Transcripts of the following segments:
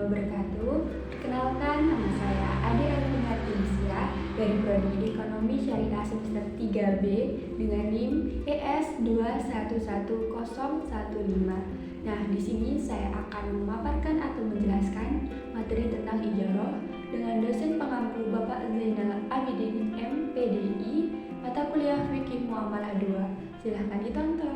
wabarakatuh. Perkenalkan, nama saya Ade Alvina Insia dari Prodi Ekonomi Syariah semester 3B dengan NIM ES211015. Nah, di sini saya akan memaparkan atau menjelaskan materi tentang ijarah dengan dosen pengampu Bapak Zainal Abidin MPDI, mata kuliah Fikih Muamalah 2. Silahkan ditonton.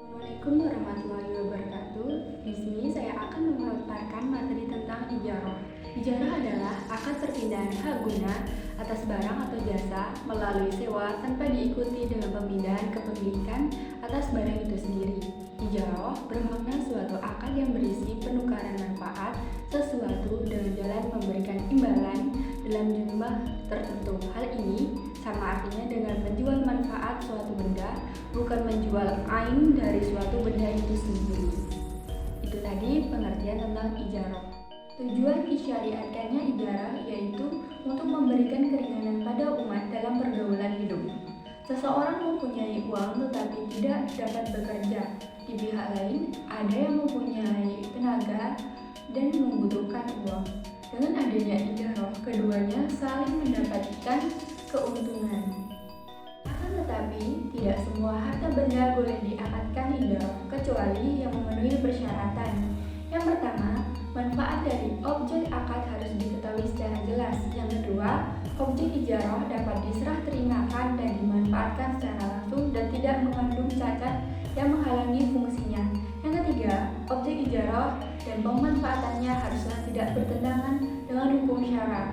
Assalamualaikum warahmatullahi wabarakatuh. Di sini saya akan memaparkan materi tentang ijarah. Ijarah adalah akad perpindahan hak guna atas barang atau jasa melalui sewa tanpa diikuti dengan pemindahan kepemilikan atas barang itu sendiri. Ijarah bermakna suatu akad yang berisi penukaran manfaat sesuatu dengan jalan memberikan imbalan dalam jumlah tertentu. Hal ini sama artinya dengan menjual manfaat suatu benda, bukan menjual ain dari suatu benda itu sendiri. Itu tadi pengertian tentang ijarah. Tujuan disyariatkannya ijarah yaitu untuk memberikan keringanan pada umat dalam pergaulan hidup. Seseorang mempunyai uang tetapi tidak dapat bekerja. Di pihak lain, ada yang mempunyai tenaga dan membutuhkan uang. Dengan adanya ijarah, keduanya saling mendapatkan keuntungan. Akan tetapi, tidak semua harta benda boleh diakadkan ijarah, kecuali yang memenuhi persyaratan. Yang pertama, manfaat dari objek akad harus diketahui secara jelas. Yang kedua, objek ijarah dapat diserah terimakan dan dimanfaatkan secara langsung dan tidak mengandung cacat yang menghalangi fungsinya. Yang ketiga, objek ijarah dan pemanfaatannya haruslah tidak bertentangan dengan hukum syara.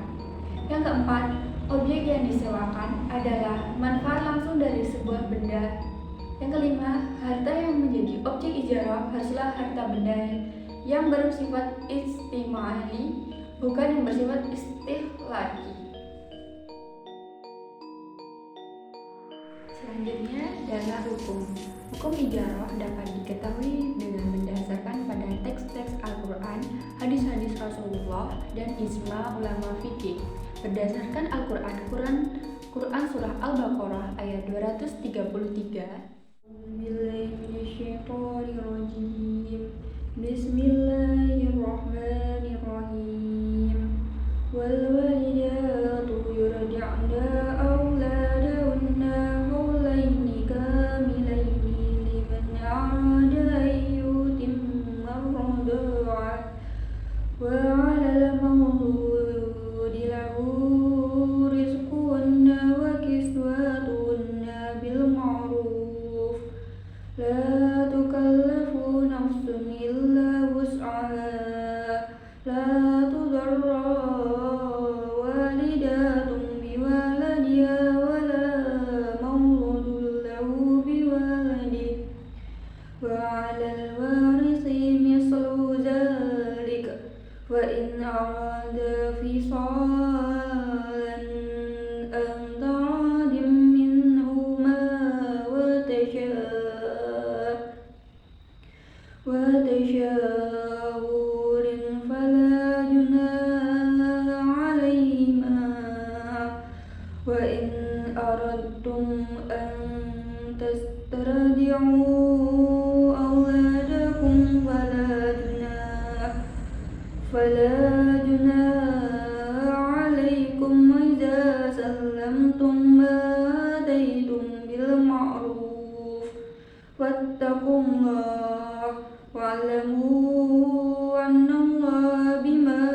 Yang keempat, objek yang disewakan adalah manfaat langsung dari sebuah benda. Yang kelima, harta yang menjadi objek ijarah haruslah harta benda yang bersifat istimali, bukan yang bersifat istihlaki. Selanjutnya adalah hukum. Hukum ijarah dapat diketahui dengan mendasarkan pada teks-teks Al-Quran, hadis-hadis Rasulullah, dan ijma ulama fikih. Berdasarkan Al-Quran, Quran Surah Al-Baqarah ayat 233. Bismillahirrahmanirrahim. Wal walidatu yurdi'na auladahunna haulaini kamilaini liman arada ayyutimma ar-rada'ah wa 'alal mawludi lahu rizquhunna wa kiswatuhunna bil ma'ruf la tukallafu nafsun illa wus'aha la tudarra walidatun biwaladiha wala mawludun lahu biwaladihi wa 'alal warisi mislu dzalika wa in arada fisalan an ta'adim minhuma wa tashawurin fala junaha 'alaihima wa in aradtum an tastardi'u awladakum fala junaha 'alaikum idza sallamtum ma ataytum bil ma'ruf wattaqullaha wa'lamu annallaha bima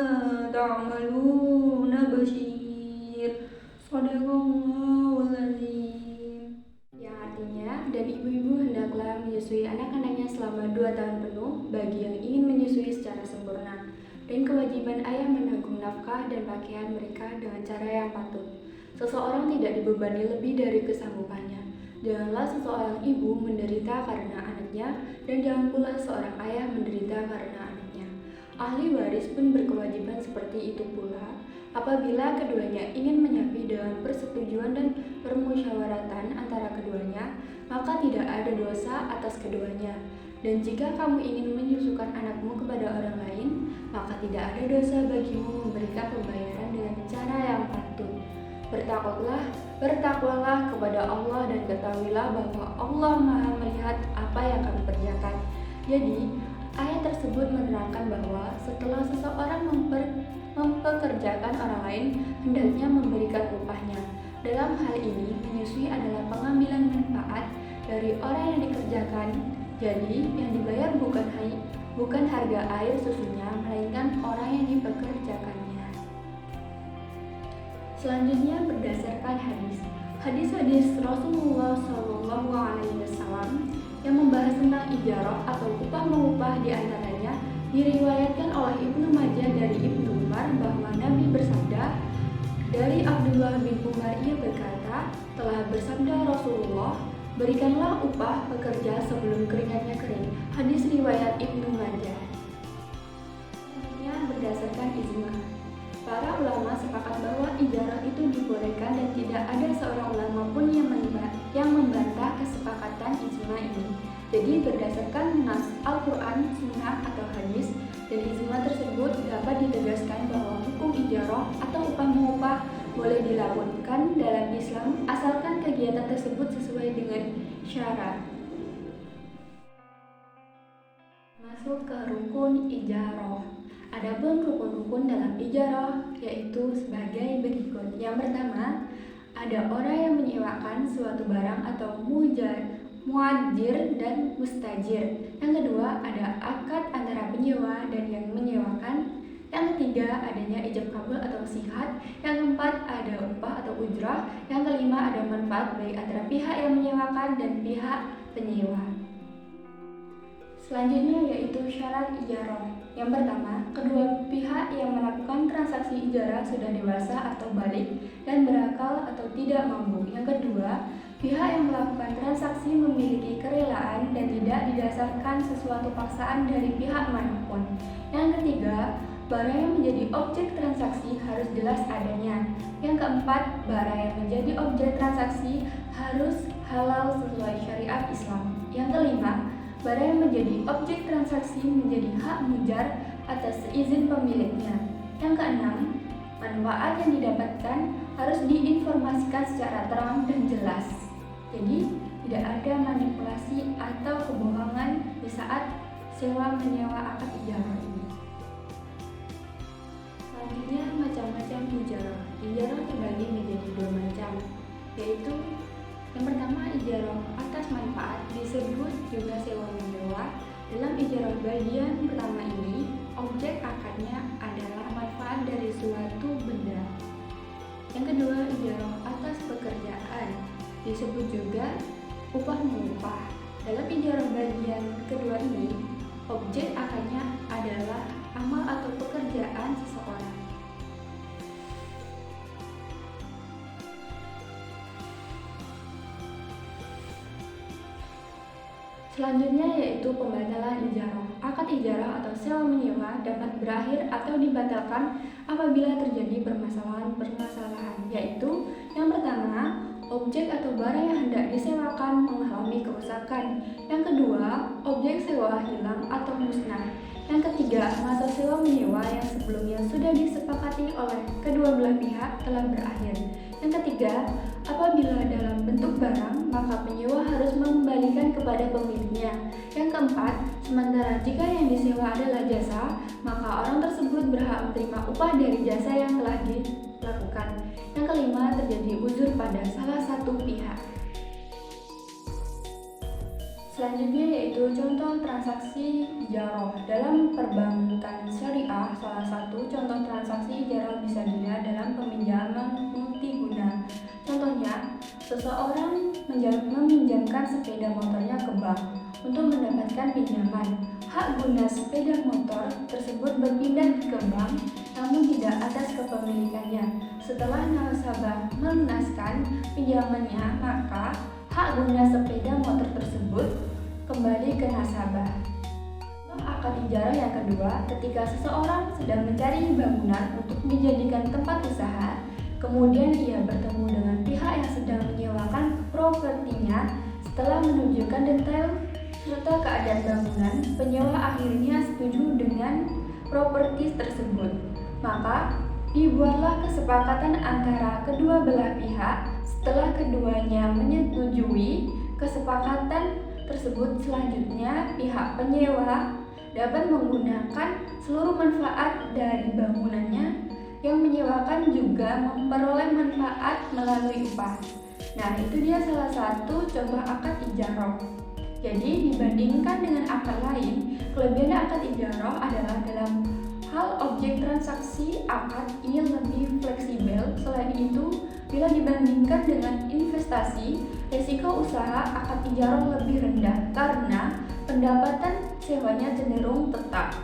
ta'maluna basir. Shadaqallahul azim. Yang artinya, dan ibu-ibu hendaklah menyusui anak-anaknya selama 2 tahun penuh bagi yang ingin menyusui secara sempurna, dan kewajiban ayah menanggung nafkah dan pakaian mereka dengan cara yang patut. Seseorang tidak dibebani lebih dari kesanggupannya. Janganlah seseorang ibu menderita karena anaknya, dan jangan pula seorang ayah menderita karena anaknya. Ahli waris pun berkewajiban seperti itu pula. Apabila keduanya ingin menyapi dengan persetujuan dan permusyawaratan antara keduanya, maka tidak ada dosa atas keduanya. Dan jika kamu ingin menyusukan anakmu kepada orang lain, maka tidak ada dosa bagimu memberikan pembayaran dengan cara yang patut. Bertakwalah kepada Allah dan ketahuilah bahwa Allah Maha melihat apa yang kamu kerjakan. Jadi, ayat tersebut menerangkan bahwa setelah seseorang mempekerjakan orang lain, hendaknya memberikan upahnya. Dalam hal ini, menyusui adalah pengambilan manfaat dari orang yang dikerjakan. Jadi, yang dibayar bukan harga air susunya, melainkan orang yang dipekerjakannya. Selanjutnya berdasarkan hadis-hadis Rasulullah SAW yang membahas tentang ijarah atau upah mengupah, diantaranya diriwayatkan oleh Ibnu Majah dari Ibnu Umar bahwa Nabi bersabda, dari Abdullah bin Umar ia berkata, telah bersabda Rasulullah, berikanlah upah pekerja sebelum keringatnya kering. Hadis riwayat Ibnu Majah. Selanjutnya berdasarkan ijma. Para ulama sepakat bahwa ijarah itu dibolehkan dan tidak ada seorang ulama pun yang membantah kesepakatan ijma ini. Jadi berdasarkan nas Al-Quran, Sunnah atau hadis dan ijma tersebut dapat ditegaskan bahwa hukum ijarah atau upah mengupah boleh dilakukan dalam Islam asalkan kegiatan tersebut sesuai dengan syarat. Masuk ke rukun ijarah. Adapun rukun-rukun dalam ijarah yaitu sebagai berikut. Yang pertama, ada orang yang menyewakan suatu barang atau muajir dan mustajir. Yang kedua, ada akad antara penyewa dan yang menyewakan. Yang ketiga, adanya ijab kabul atau sihat. Yang keempat, ada upah atau ujrah. Yang kelima, ada manfaat baik antara pihak yang menyewakan dan pihak penyewa. Selanjutnya yaitu syarat ijarah. Yang pertama, kedua pihak yang melakukan transaksi ijarah sudah dewasa atau balik dan berakal atau tidak mampu. Yang kedua, pihak yang melakukan transaksi memiliki kerelaan dan tidak didasarkan sesuatu paksaan dari pihak manapun. Yang ketiga, barang yang menjadi objek transaksi harus jelas adanya. Yang keempat, barang yang menjadi objek transaksi harus halal sesuai syariat Islam. Yang kelima, barang yang menjadi objek transaksi menjadi hak mujar atas izin pemiliknya. Yang keenam, manfaat yang didapatkan harus diinformasikan secara terang dan jelas. Jadi, tidak ada manipulasi atau kebohongan di saat sewa menyewa akad ijarah ini. Selanjutnya, macam-macam ijarah. Ijarah terbagi menjadi dua macam, yaitu yang pertama, ijarah atas manfaat disebut juga sewa menyewa. Dalam ijarah bagian pertama ini, objek akadnya adalah manfaat dari suatu benda. Yang kedua, ijarah atas pekerjaan disebut juga upah mengupah. Dalam ijarah bagian kedua ini, objek akadnya adalah amal atau pekerjaan seseorang. Selanjutnya yaitu pembatalan ijarah. Akad ijarah atau sewa menyewa dapat berakhir atau dibatalkan apabila terjadi permasalahan, yaitu yang pertama, objek atau barang yang hendak disewakan mengalami kerusakan. Yang kedua, objek sewa hilang atau musnah. Yang ketiga, masa sewa menyewa yang sebelumnya sudah disepakati oleh kedua belah pihak telah berakhir. Yang ketiga, apabila dalam bentuk barang, maka penyewa harus mengembalikan kepada pemiliknya. Yang keempat, sementara jika yang disewa adalah jasa, maka orang tersebut berhak menerima upah dari jasa yang telah dilakukan. Yang kelima, terjadi uzur pada salah satu pihak. Selanjutnya yaitu contoh transaksi ijarah. Dalam perbankan syariah, salah satu contoh transaksi ijarah bisa dilihat dalam peminjaman multiguna. Contohnya, seseorang meminjamkan sepeda motornya ke bank untuk mendapatkan pinjaman. Hak guna sepeda motor tersebut berpindah ke bank, namun tidak atas kepemilikannya. Setelah nasabah melunaskan pinjamannya, maka hak guna sepeda motor tersebut kembali ke nasabah. Akad ijarah yang kedua, ketika seseorang sedang mencari bangunan untuk dijadikan tempat usaha, kemudian ia bertemu dengan pihak yang sedang menyewakan propertinya. Setelah menunjukkan detail serta keadaan bangunan, penyewa akhirnya setuju dengan properti tersebut. Maka, dibuatlah kesepakatan antara kedua belah pihak. Setelah keduanya menyetujui kesepakatan tersebut, selanjutnya pihak penyewa dapat menggunakan seluruh manfaat dari bangunannya. Yang menyewakan juga memperoleh manfaat melalui upah. Nah, itu dia salah satu contoh akad ijarah. Jadi, dibandingkan dengan akad lain, kelebihan akad ijarah adalah dalam hal objek transaksi akad ini lebih fleksibel. Selain itu, bila dibandingkan dengan investasi, risiko usaha akad ijarah lebih rendah karena pendapatan sewanya cenderung tetap.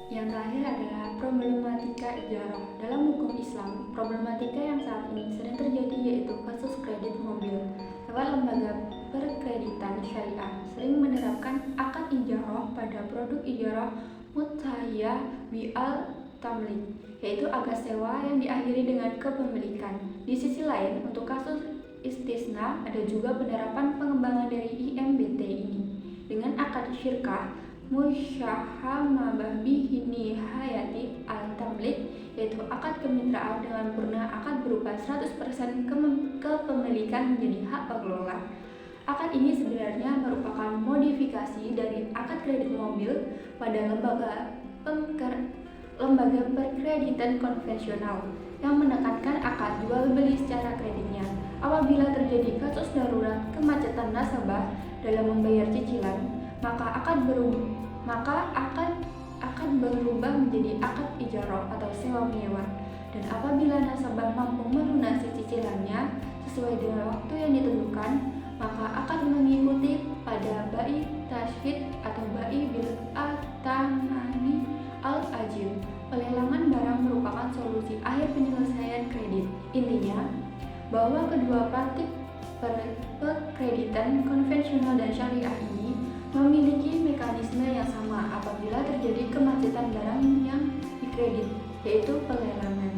Yang terakhir adalah problematika ijarah. Dalam hukum Islam, problematika yang saat ini sering terjadi yaitu kasus kredit mobil. Lewat lembaga perkreditan syariah sering menerapkan akad ijarah pada produk ijarah mutahiyah bi'al tamlik, yaitu akad sewa yang diakhiri dengan kepemilikan. Di sisi lain, untuk kasus istisna ada juga penerapan pengembangan dari IMBT ini dengan akad syirkah musyahamah bihi nihayati al-tamlik, yaitu akad kemitraan dengan purna akad berupa 100% kepemilikan menjadi hak pengelola. Akad ini sebenarnya merupakan modifikasi dari akad kredit mobil pada lembaga perkreditan konvensional yang menekankan akad jual beli secara kreditnya. Apabila terjadi kasus darurat kemacetan nasabah dalam membayar cicilan, maka akan berubah menjadi akad ijarah atau sewa menyewa. Dan apabila nasabah mampu melunasi cicilannya sesuai dengan waktu yang ditentukan, maka akan mengikuti pada bai tasfid atau bai bil atamani al-ajil. Pelelangan barang merupakan solusi akhir penyelesaian kredit. Intinya, bahwa kedua praktik perkreditan konvensional dan syariah ini memiliki mekanisme yang sama apabila terjadi kemacetan barang yang dikredit, yaitu pelelangan.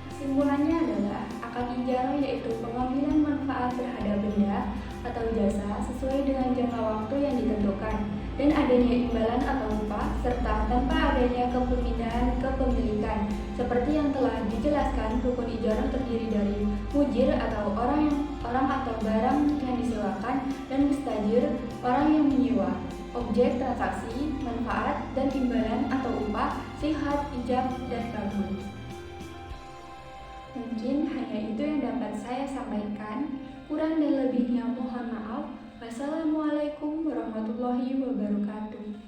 Kesimpulannya adalah akad ijarah yaitu pengambilan manfaat terhadap benda atau jasa sesuai dengan jangka waktu yang ditentukan dan adanya imbalan atau upah serta tanpa adanya kepindahan kepemilikan. Seperti yang telah dijelaskan, rukun ijarah terdiri dari mujir atau orang atau barang yang disewakan dan mustajir, orang yang menyewa, objek transaksi, manfaat dan imbalan atau upah, sihat, ijab dan kabul. Mungkin hanya itu yang dapat saya sampaikan. Kurang dan lebihnya mohon maaf. Wassalamualaikum warahmatullahi wabarakatuh.